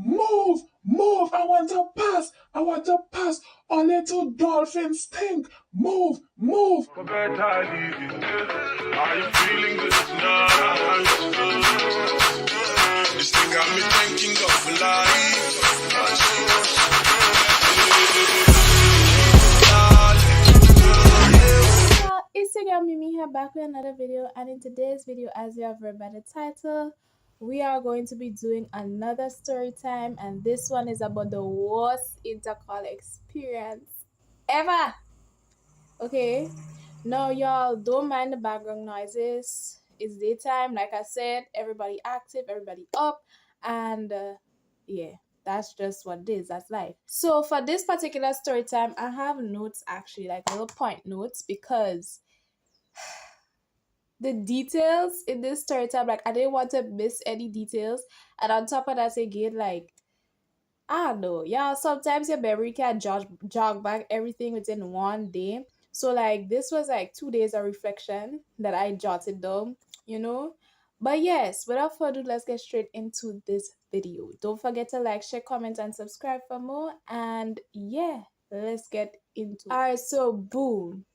move, move. I want to pass. A little dolphin stink. Move, move. Are you feeling good tonight? This thing got me thinking of life. Instagram Mimi here, back with another video, and in today's video, as you have read by the title, we are going to be doing another story time, and this one is about the worst intercall experience ever. Okay, now y'all don't mind the background noises. It's daytime, like I said, everybody active, everybody up, and yeah, that's just what it is. That's life. So for this particular story time, I have notes, actually, like little point notes, because the details in this story time, like I didn't want to miss any details. And on top of that, again, like I don't know, yeah, sometimes your memory can jog back everything within one day. So like this was like 2 days of reflection that I jotted down, you know. But yes, without further ado, let's get straight into this video. Don't forget to like, share, comment, and subscribe for more. And yeah, let's get into it. Alright, so boom.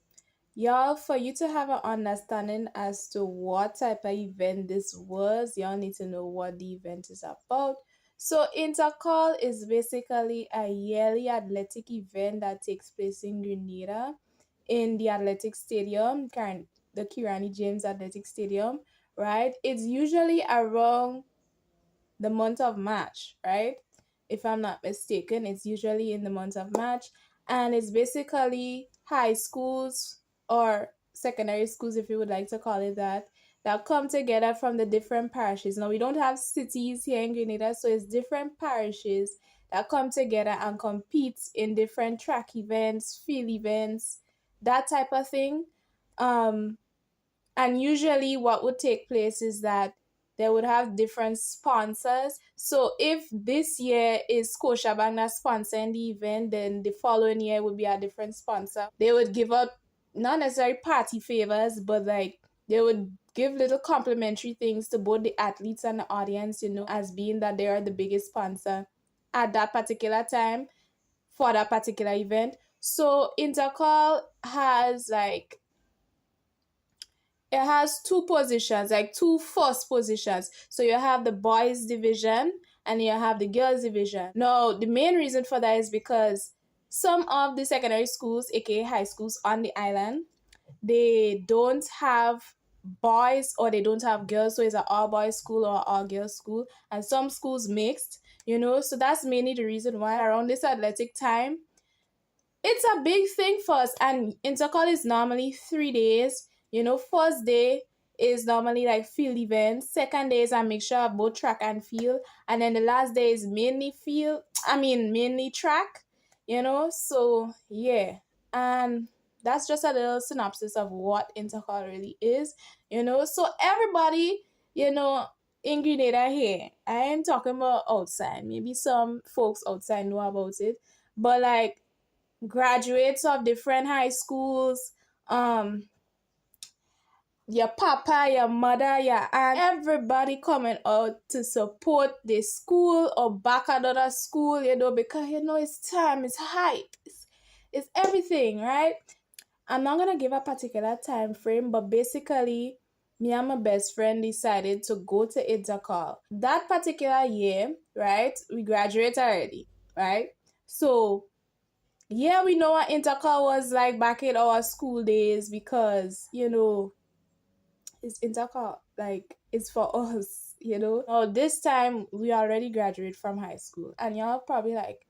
Y'all, for you to have an understanding as to what type of event this was, y'all need to know what the event is about. So Intercol is basically a yearly athletic event that takes place in Grenada in the athletic stadium, the Kirani James Athletic Stadium, right? It's usually around the month of March, right? If I'm not mistaken, it's usually in the month of March, and it's basically high schools or secondary schools, if you would like to call it that come together from the different parishes. Now, we don't have cities here in Grenada, so it's different parishes that come together and compete in different track events, field events, that type of thing. And usually what would take place is that they would have different sponsors. So if this year is Scotiabank that's sponsoring the event, then the following year would be a different sponsor. They would give out not necessarily party favors, but like they would give little complimentary things to both the athletes and the audience, you know, as being that they are the biggest sponsor at that particular time for that particular event. So Intercol has like it has two positions, like two first positions. So you have the boys division and you have the girls division. Now, the main reason for that is because some of the secondary schools, aka high schools on the island, they don't have boys or they don't have girls. So it's an all boys school or all girls school. And some schools mixed, you know. So that's mainly the reason why around this athletic time, it's a big thing for us. And Intercol is normally 3 days. You know, first day is normally like field events. Second day is a mixture of both track and field. And then the last day is mainly mainly track, you know. So yeah. And that's just a little synopsis of what Intercol really is, you know. So everybody, you know, in Grenada here, I am talking about outside. Maybe some folks outside know about it. But like graduates of different high schools, your papa, your mother, your aunt, everybody coming out to support the school or back another school, you know, because you know it's time, it's hype, it's everything, right? I'm not gonna give a particular time frame, but basically me and my best friend decided to go to Intercol. That particular year, right? We graduated already, right? So yeah, we know what Intercol was like back in our school days because, you know, it's Intercol. Like, it's for us, you know. Now, this time, we already graduated from high school. And y'all probably like,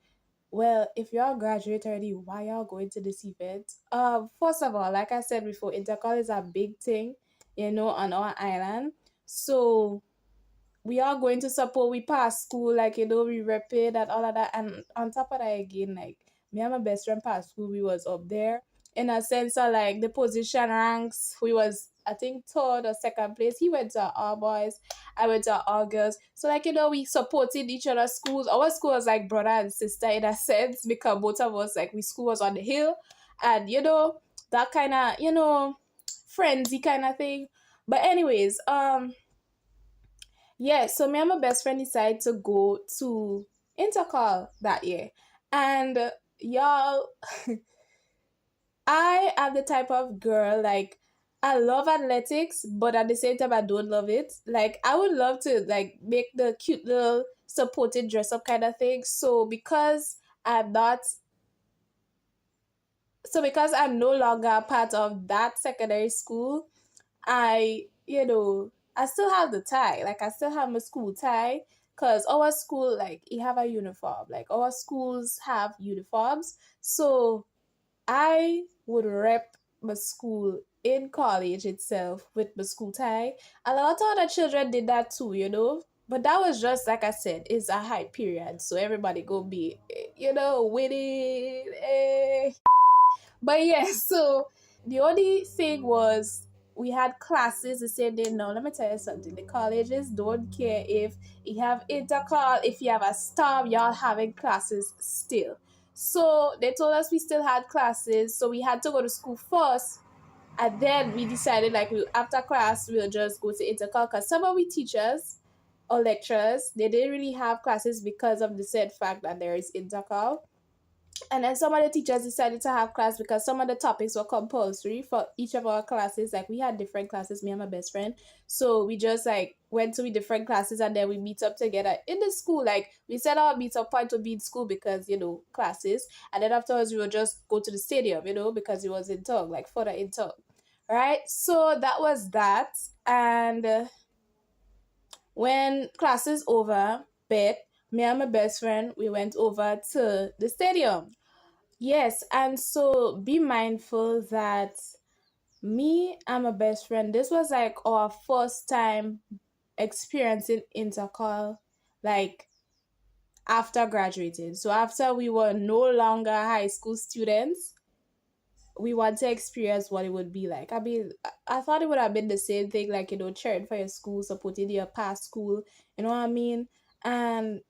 well, if y'all graduate already, why y'all going to this event? First of all, like I said before, Intercol is a big thing, you know, on our island. So we are going to support, we pass school, like, you know, we rep it and all of that. And on top of that, again, like, me and my best friend past school, we was up there. In a sense of, like, the position ranks, we was, I think, third or second place. He went to all boys, I went to all girls. So, like, you know, we supported each other's schools. Our school was, like, brother and sister in a sense, because both of us, like, we school was on the hill. And, you know, that kind of, you know, frenzy kind of thing. But anyways, yeah, so me and my best friend decided to go to Intercol that year. And y'all, I am the type of girl, like, I love athletics, but at the same time, I don't love it. Like, I would love to, like, make the cute little supported dress up kind of thing. I'm not, because I'm no longer part of that secondary school, I still have the tie. Like, I still have my school tie. Because our school, like, it have a uniform. Like, our schools have uniforms. So, I would rep my school in college itself with my school tie. A lot of other children did that too. But that was just, like I said, it's a high period. So everybody go be, winning. But yeah, so the only thing was we had classes the same day. Now, let me tell you something. The colleges don't care if you have intercall, if you have a storm, y'all having classes still. So they told us we still had classes, so we had to go to school first. And then we decided, like, after class, we'll just go to intercall because some of we teachers or lecturers, they didn't really have classes because of the said fact that there is intercall. And then some of the teachers decided to have class because some of the topics were compulsory for each of our classes. Like, we had different classes, me and my best friend. So we just, like, went to different classes and then we meet up together in the school. Like, we said our meet up point would be in school because, classes. And then afterwards, we would just go to the stadium, because it was in Tug, like, further in Tug. Right? So that was that. And when class is over, me and my best friend, we went over to the stadium. Yes, and so be mindful that me and my best friend, this was like our first time experiencing intercall, like, after graduating. So after we were no longer high school students, we want to experience what it would be like. I mean, I thought it would have been the same thing, like, cheering for your school, supporting your past school, you know what I mean? And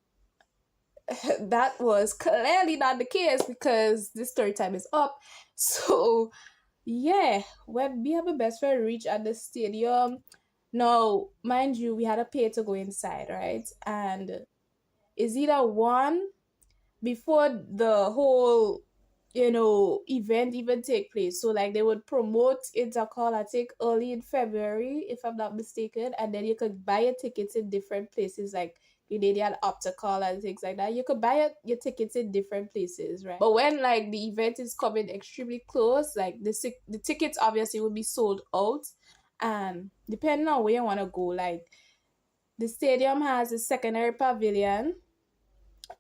that was clearly not the case because this story time is up. So yeah, when me and my best friend reached at the stadium, now mind you, we had to pay to go inside, right? And it's either one before the whole event even take place. So, like, they would promote Intercall, I think, early in February, if I'm not mistaken, and then you could buy your tickets in different places, like Canadian Optical and things like that. You could buy your tickets in different places, right? But when, like, the event is coming extremely close, like, the tickets obviously will be sold out, and depending on where you want to go, like, the stadium has a secondary pavilion,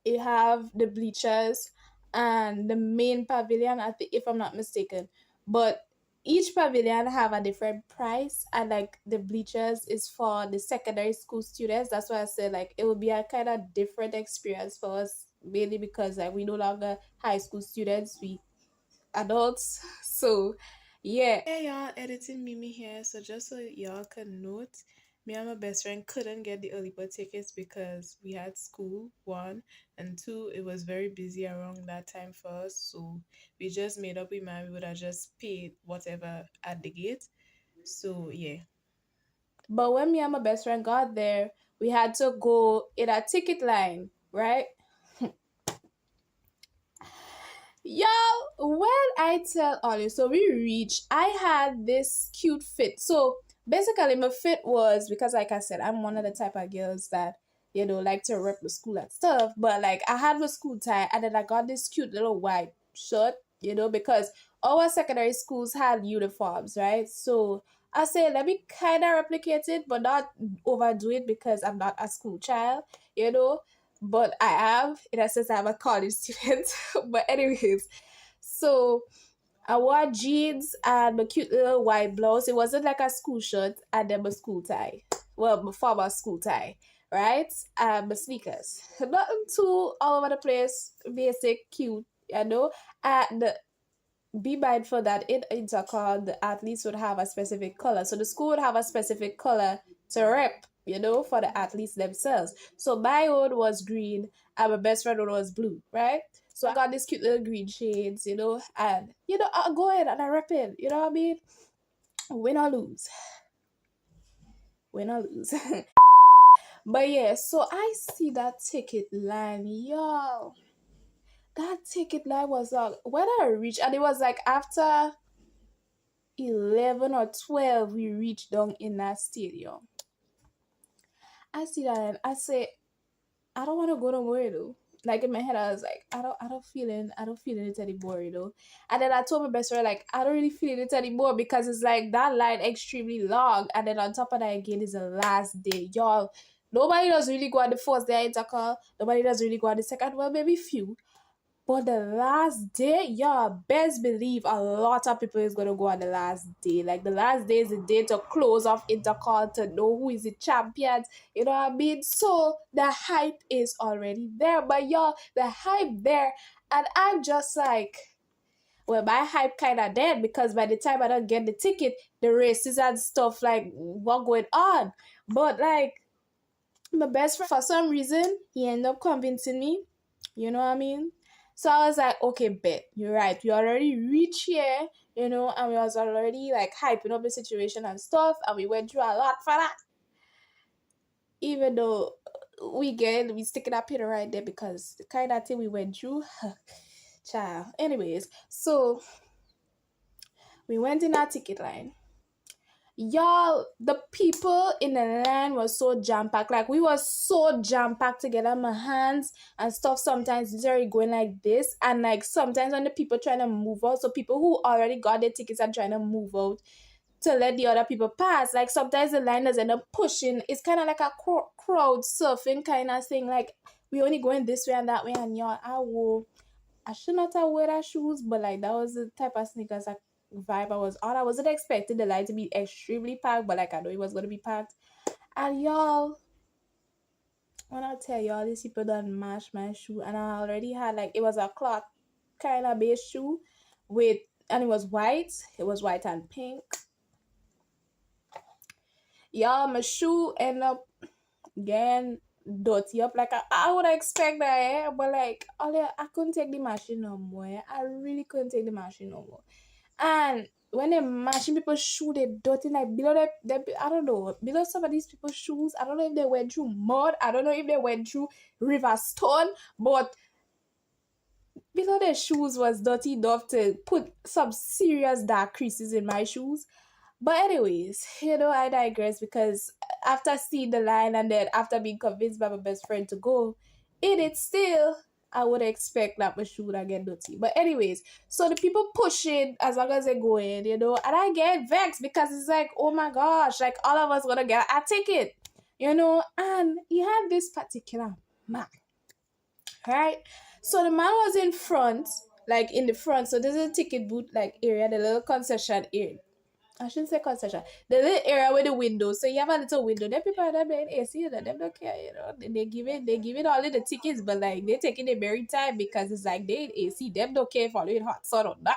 you have the bleachers and the main pavilion, I think, if I'm not mistaken. But each pavilion have a different price, and, like, the bleachers is for the secondary school students. That's why I said, like, it would be a kind of different experience for us, mainly because, like, we no longer high school students, we adults. So yeah. Hey y'all, editing Mimi here. So just so y'all can note, me and my best friend couldn't get the early bird tickets because we had school, one, and two, it was very busy around that time for us. So we just made up with mind we would have just paid whatever at the gate. So yeah. But when me and my best friend got there, we had to go in a ticket line, right? Y'all, when I tell all you, so we reached, I had this cute fit. So basically, my fit was because, like I said, I'm one of the type of girls that, like to rep the school and stuff. But, like, I had my school tie and then I got this cute little white shirt, because our secondary schools had uniforms, right? So I said, let me kind of replicate it, but not overdo it because I'm not a school child, you know but I am, in a sense, I'm a college student. But anyways, so I wore jeans and my cute little white blouse. It wasn't like a school shirt and then my school tie. Well, my former school tie, right? And my sneakers. Nothing too all over the place, basic, cute, And be mindful that in intercall, the athletes would have a specific color. So the school would have a specific color to rep, for the athletes themselves. So my own was green and my best friend one was blue, right? So I got these cute little green shades, and, I'll go ahead and I rep it. You know what I mean? Win or lose. Win or lose. But yeah, so I see that ticket line, yo. That ticket line was when I reached, and it was like after 11 or 12, we reached down in that stadium. I see that and I say, I don't want to go nowhere though. Like in my head, I was like, I don't feel it anymore, you know. And then I told my best friend, like, I don't really feel it anymore because it's like that line extremely long. And then on top of that, again, is the last day, y'all. Nobody does really go on the first day Intercol. Nobody does really go on the second. Well, maybe few. But the last day, y'all best believe a lot of people is gonna go on the last day. Like the last day is the day to close off Intercol to know who is the champions. You know what I mean? So the hype is already there. But y'all, the hype there, and I'm just like, well, my hype kind of dead because by the time I don't get the ticket, the races and stuff like what going on. But like my best friend, for some reason, he ended up convincing me. You know what I mean? So I was like, okay, bet, you're right. We already reached here, you know, and we was already like hyping up the situation and stuff, and we went through a lot for that. Even though we sticking up here right there because the kind of thing we went through, child. Anyways, so we went in our ticket line. Y'all, the people in the line was so jam-packed. Like, we were so jam-packed together. My hands and stuff sometimes literally going like this. And, like, sometimes when the people trying to move out, so people who already got their tickets are trying to move out to let the other people pass. Like, sometimes the line does end up pushing. It's kind of like a crowd surfing kind of thing. Like, we only going this way and that way. And, y'all, I should not have wear that shoes, but, like, that was the type of sneakers vibe I was on. I wasn't expecting the line to be extremely packed, but like I know it was gonna be packed. And y'all, when I tell y'all, these people done mash my shoe, and I already had like it was a cloth kind of base shoe with, and it was white. It was white and pink. Y'all, my shoe end up getting dirty up like I would expect that, but like I couldn't take the machine no more. I really couldn't take the machine no more. And when they're mashing people's shoe, they dirty like below I don't know, below some of these people's shoes. I don't know if they went through mud. I don't know if they went through river stone, but below their shoes was dirty enough to put some serious dark creases in my shoes. But anyways, I digress because after seeing the line and then after being convinced by my best friend to go, it still I would expect that my shoe would get dirty. But anyways, so the people pushing as long as they go in, and I get vexed because it's like, oh my gosh, like all of us gonna get a ticket, and you have this particular man, right? So the man was in front, like in the front. So there's a ticket booth like area, the little concession area. I shouldn't say concession. The little area with the window. So you have a little window. Them people that playing AC, them don't care, They give it all in the tickets, but like they taking their very time because it's like they in AC. Them don't care if all in hot sun or not.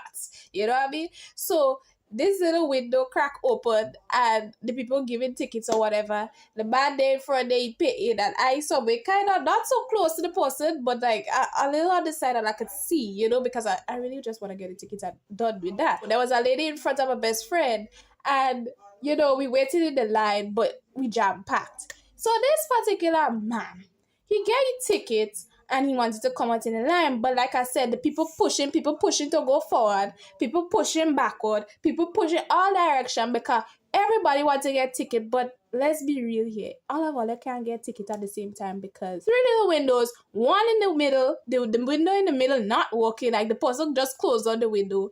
You know what I mean? So this little window crack open and the people giving tickets or whatever. The man there in front they pay in and I somewhere kind of not so close to the person, but like a little on the side that I could see, because I really just want to get the tickets and done with that. There was a lady in front of my best friend and we waited in the line, but we jam packed. So this particular man, he gave tickets and he wanted to come out in the line. But like I said, the people pushing to go forward, people pushing backward, people pushing all direction because everybody wants to get ticket. But let's be real here. All of us can't get ticket at the same time because 3 little windows, one in the middle, the window in the middle not working, like the person just closed on the window.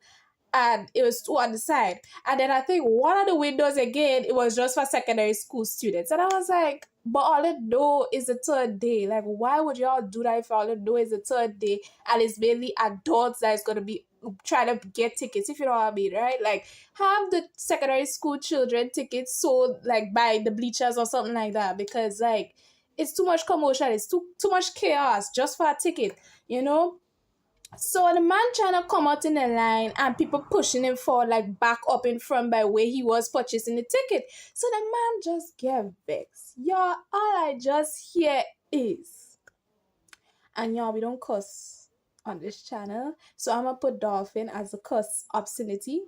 And it was 2 on the side. And then I think one of the windows again, it was just for secondary school students. And I was like, but all it do is the 3rd day. Like, why would y'all do that if all it do is the 3rd day and it's mainly adults that is going to be trying to get tickets, if you know what I mean, right? Like, have the secondary school children tickets sold, like, by the bleachers or something like that because, like, it's too much commotion. It's too much chaos just for a ticket, So the man trying to come out in the line and people pushing him forward like back up in front by where he was purchasing the ticket. So the man just get vexed. Y'all, all I just hear is, and y'all, we don't cuss on this channel. So I'm gonna put dolphin as a cuss obscenity.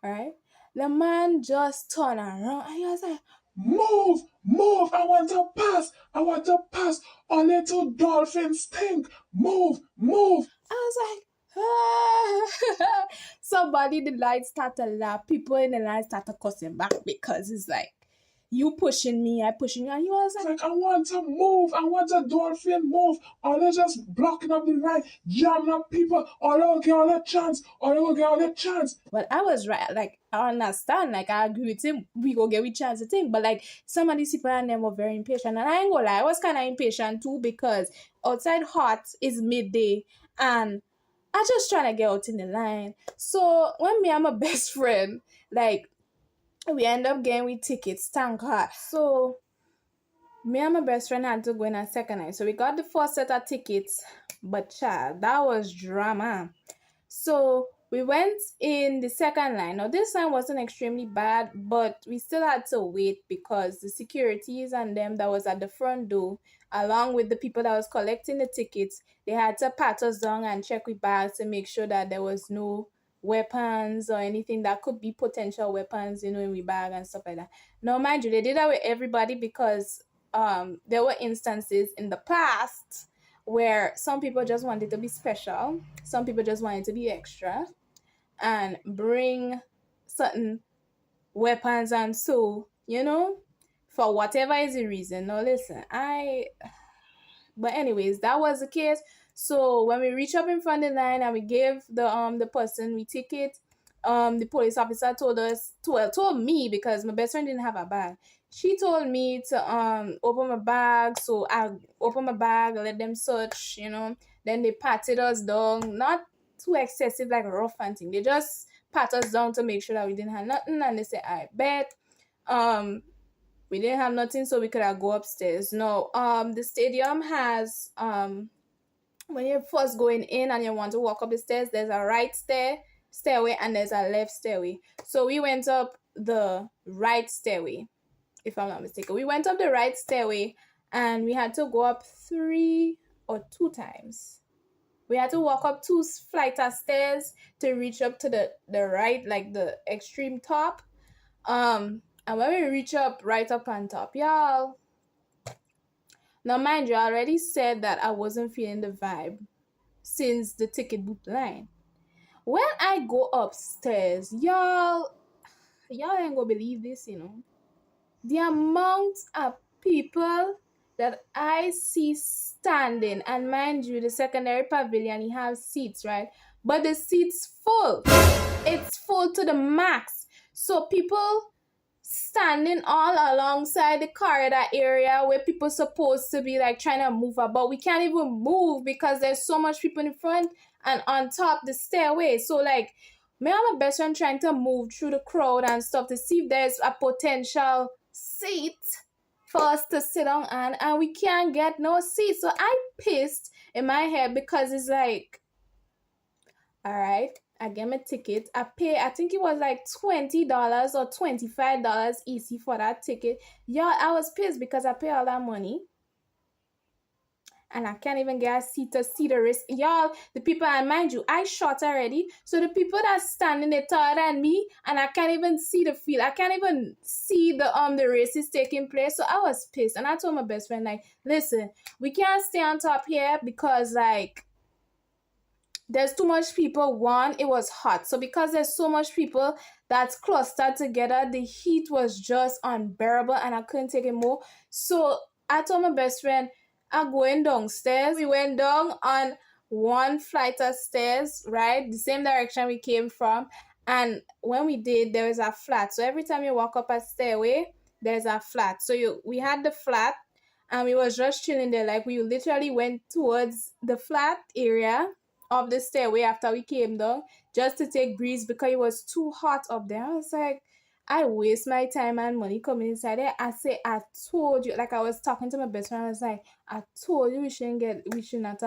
Alright? The man just turned around and he was like, move, move. I want to pass. I want to pass. Our little dolphin stink. Move, move. I was like, ah. Somebody in the line start to laugh. People in the line start to cussing back because it's like, you pushing me, I pushing you. And he was like, I want to move. I want a dolphin move. Or they're just blocking up the line, jamming up people. Or they will get all the chance. Or they will get all the chance. well, I was right. Like, I understand. Like, I agree with him. We go get we chance to think. But, like, some of these people and them were very impatient. And I ain't gonna lie, I was kind of impatient too because outside hot is midday. And I just trying to get out in the line. So, when me and my best friend, like, we end up getting with tickets, thank God. So, me and my best friend had to go in a second night. So, we got the first set of tickets. But, child, that was drama. So we went in the second line. Now this line wasn't extremely bad, but we still had to wait because the securities and them that was at the front door, along with the people that was collecting the tickets, they had to pat us down and check with bags to make sure that there was no weapons or anything that could be potential weapons, in we bag and stuff like that. Now mind you, they did that with everybody because there were instances in the past where some people just wanted to be special, some people just wanted to be extra and bring certain weapons, and so, for whatever is the reason. Now listen, but anyways, that was the case. So when we reach up in front of the line and we gave the person we ticket, the police officer told me, because my best friend didn't have a bag. She told me to open my bag, so I opened my bag, let them search, Then they patted us down, not too excessive like rough and thing. They just pat us down to make sure that we didn't have nothing, and they said, I bet. We didn't have nothing, so we could have go upstairs. No, the stadium has when you're first going in and you want to walk up the stairs, there's a right stairway and there's a left stairway. So we went up the right stairway, if I'm not mistaken. We went up the right stairway and we had to go up 3 or 2 times. We had to walk up 2 flights of stairs to reach up to the right, like the extreme top. And when we reach up right up on top, y'all. Now, mind you, I already said that I wasn't feeling the vibe since the ticket booth line. When I go upstairs, y'all ain't gonna believe this, The amount of people that I see standing, and mind you, the secondary pavilion, you have seats, right? But the seats full. It's full to the max. So people standing all alongside the corridor area where people supposed to be like trying to move about. We can't even move because there's so much people in front and on top the stairway. So like me and my best friend trying to move through the crowd and stuff to see if there's a potential seat for us to sit on, and we can't get no seat. So I pissed in my head because it's like, all right, I get my ticket. I pay, I think it was like $20 or $25 easy for that ticket. Y'all, I was pissed because I pay all that money and I can't even get a seat to see the race. Y'all, the people, and mind you, I shot already. So the people that's standing, they're taller than me and I can't even see the field. I can't even see the races taking place. So I was pissed. And I told my best friend, like, listen, we can't stay on top here because like there's too much people. One, it was hot. So because there's so much people that's clustered together, the heat was just unbearable and I couldn't take it more. So I told my best friend, I'm going downstairs. We went down on 1 flight of stairs, right? The same direction we came from. And when we did, there was a flat. So every time you walk up a stairway, there's a flat. So we had the flat and we was just chilling there. Like we literally went towards the flat area of the stairway after we came down just to take breeze because it was too hot up there. I was like, I waste my time and money coming inside there. I say, I told you, like I was talking to my best friend, I was like, I told you we should not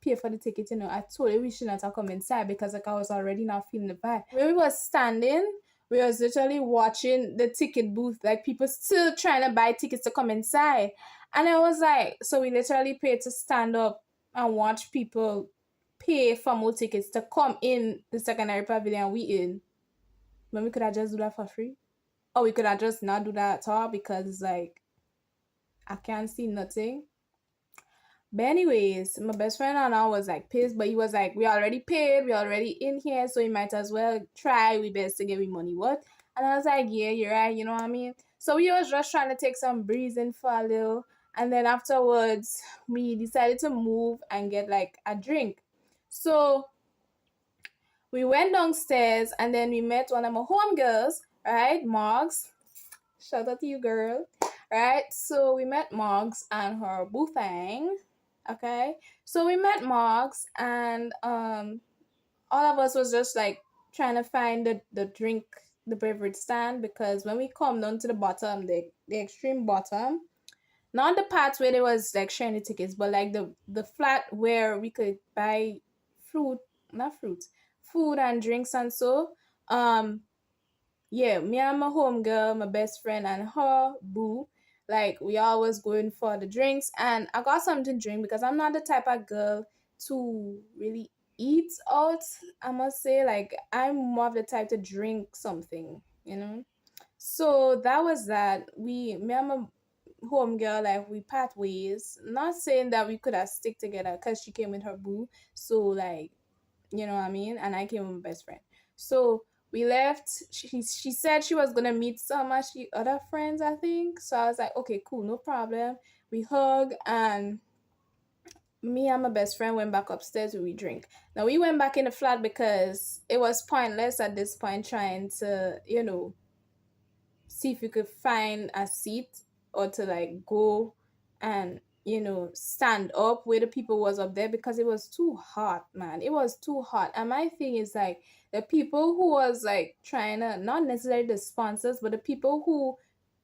pay for the ticket, I told you we should not come inside because like I was already not feeling the vibe. When we was standing, we was literally watching the ticket booth, like people still trying to buy tickets to come inside. And I was like, so we literally paid to stand up and watch people pay for more tickets to come in the secondary pavilion we in when we could have just do that for free. or we could have just not do that at all because like I can't see nothing. But anyways, my best friend and I was like pissed, but he was like, we already paid, we already in here, so we might as well try we best to get me money. What? And I was like, yeah, you're right, you know what I mean? So we was just trying to take some breezing for a little, and then afterwards we decided to move and get like a drink. So we went downstairs and then we met one of my homegirls, right? Margs. Shout out to you, girl. Right? So we met Margs and her boo thing. Okay. So we met Margs and all of us was just like trying to find the drink, the beverage stand, because when we come down to the bottom, the extreme bottom, not the parts where there was like sharing the tickets, but like the flat where we could buy fruit, not fruits, food and drinks and so. Yeah, me and my homegirl, my best friend, and her boo, like we always going for the drinks, and I got something to drink because I'm not the type of girl to really eat out. I must say, like I'm more of the type to drink something, you know. So that was that. Me and my homegirl, like we part ways. Not saying that we could have stick together because she came with her boo. So like you know what I mean? And I came with my best friend. So we left. She said she was gonna meet some of she other friends, I think. So I was like, okay, cool, no problem. We hug and me and my best friend went back upstairs we drink. Now we went back in the flat because it was pointless at this point trying to, see if you could find a seat or to like go and stand up where the people was up there because it was too hot, man. It was too hot. And my thing is like the people who was like trying to, not necessarily the sponsors, but the people who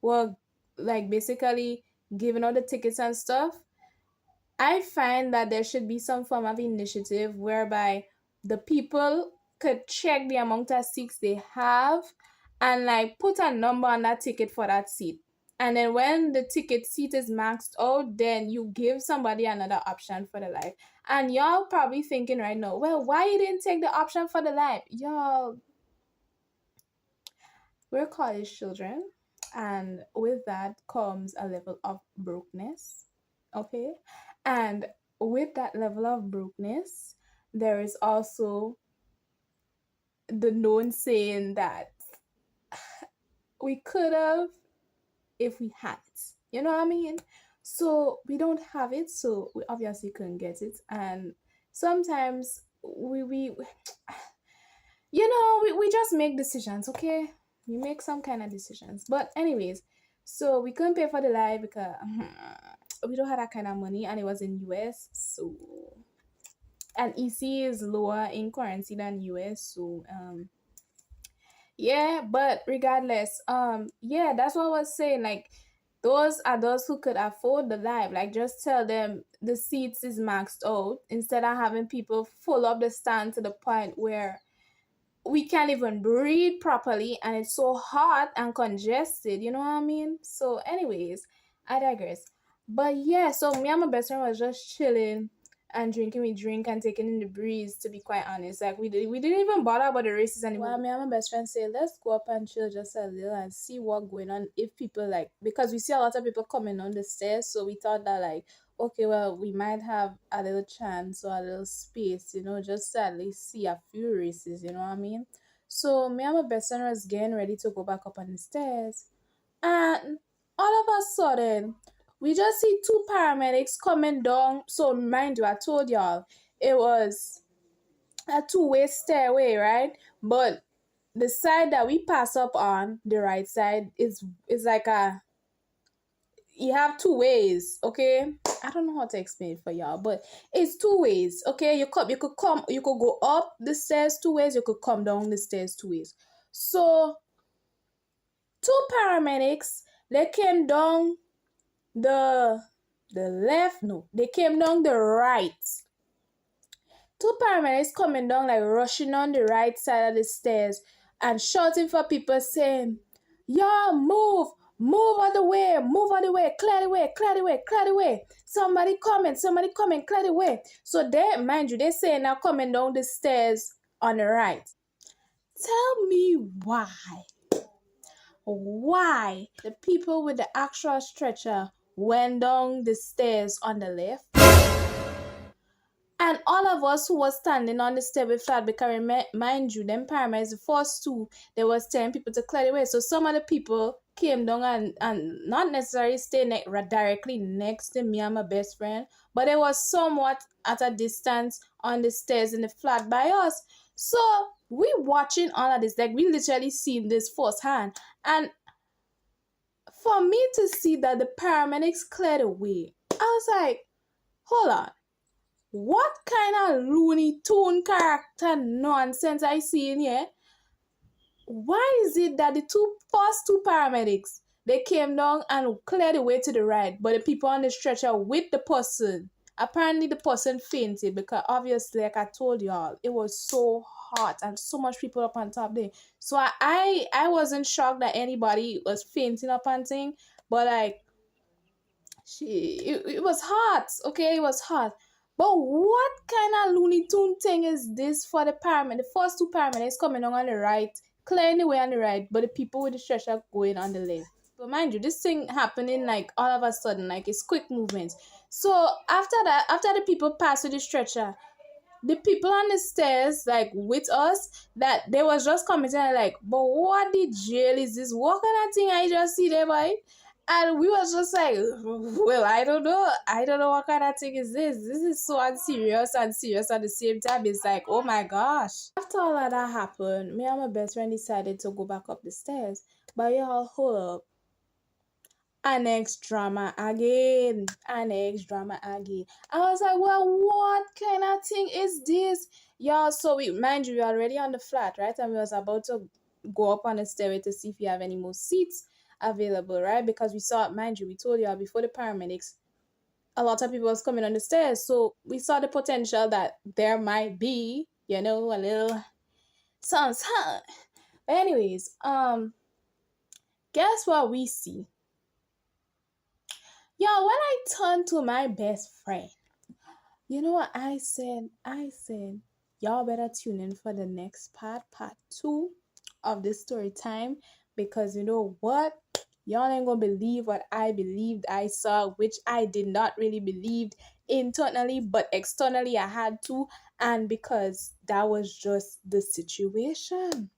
were like basically giving out the tickets and stuff, I find that there should be some form of initiative whereby the people could check the amount of seats they have and like put a number on that ticket for that seat. And then when the ticket seat is maxed out, then you give somebody another option for the life. And y'all probably thinking right now, well, why you didn't take the option for the life? Y'all, we're college children, and with that comes a level of brokenness. Okay, and with that level of brokenness, there is also the known saying that we could have if we had it. You know what I mean? So we don't have it, so we obviously couldn't get it, and sometimes we we just make decisions, okay? We make some kind of decisions. But anyways, so we couldn't pay for the live because we don't have that kind of money and it was in US, so and EC is lower in currency than US, so yeah, but regardless, yeah, that's what I was saying. Like those are those who could afford the live. Like just tell them the seats is maxed out instead of having people full up the stand to the point where we can't even breathe properly and it's so hot and congested, you know what I mean? So anyways, I digress. But yeah, so me and my best friend was just chilling and drinking we drink and taking in the breeze, to be quite honest. Like we didn't even bother about the races anymore. Well, me and my best friend said let's go up and chill just a little and see what going on, if people like, because we see a lot of people coming on the stairs, so we thought that like, okay, well, we might have a little chance or a little space, just to at least see a few races, you know what I mean? So me and my best friend was getting ready to go back up on the stairs, and all of a sudden, we just see two paramedics coming down. So mind you, I told y'all it was a two-way stairway, right? But the side that we pass up on, the right side, is like you have two ways, okay? I don't know how to explain it for y'all, but it's two ways, okay? You could go up the stairs two ways, you could come down the stairs two ways. So two paramedics, they came down the left, no, they came down the right. Two paramedics coming down, like rushing on the right side of the stairs and shouting for people saying, y'all move out the way, clear the way, clear the way, clear the way. Somebody coming, clear the way. So they, mind you, they say now coming down the stairs on the right. Tell me why why the people with the actual stretcher went down the stairs on the left. And all of us who was standing on the stair with flat, because mind you, them paramedics, the first two, they was telling people to clear the way. So some of the people came down and not necessarily stay directly next to me and my best friend, but it was somewhat at a distance on the stairs in the flat by us. So we watching all of this, like we literally seen this firsthand. And for me to see that the paramedics cleared the way, I was like, hold on. What kind of Looney Tune character nonsense I see in here? Why is it that the first two paramedics, they came down and cleared the way to the right, but the people on the stretcher with the person, apparently the person fainted because obviously, like I told y'all, it was so hot and so much people up on top there. So I wasn't shocked that anybody was fainting up on thing, but like, it was hot, okay? It was hot. But what kind of Looney Tune thing is this for the paramedic? The first two paramedics coming on the right, clearing the way on the right, but the people with the stretcher going on the left. But mind you, this thing happening like all of a sudden, like it's quick movements. So after that, after the people pass with the stretcher, the people on the stairs, like with us, that they was just commenting like, but what the jail is this? What kind of thing I just see there, boy? And we was just like, well, I don't know. I don't know what kind of thing is this. This is so unserious and serious at the same time. It's like, oh my gosh. After all of that happened, me and my best friend decided to go back up the stairs. But y'all, hold up. Annex drama again. Annex drama again. I was like, well, what kind of thing is this? Y'all, so mind you, we're already on the flat, right? And we was about to go up on the stairway to see if we have any more seats available, right? Because we saw, mind you, we told y'all before the paramedics, a lot of people was coming on the stairs. So we saw the potential that there might be, a little something. But anyways, guess what we see? Yo, when I turned to my best friend, you know what I said? I said, y'all better tune in for the next part 2 of this story time, because you know what? Y'all ain't gonna believe what I believed I saw, which I did not really believe internally, but externally I had to, and because that was just the situation.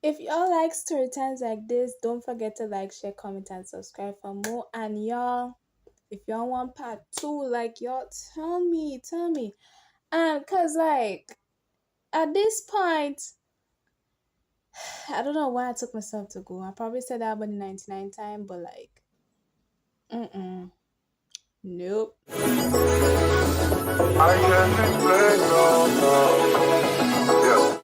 If y'all like story times like this, don't forget to like, share, comment, and subscribe for more. And y'all, if y'all want part 2, like, y'all tell me. And cause like at this point, I don't know why I took myself to go. I probably said that about the 99 time, but like, nope. I can't explain, no.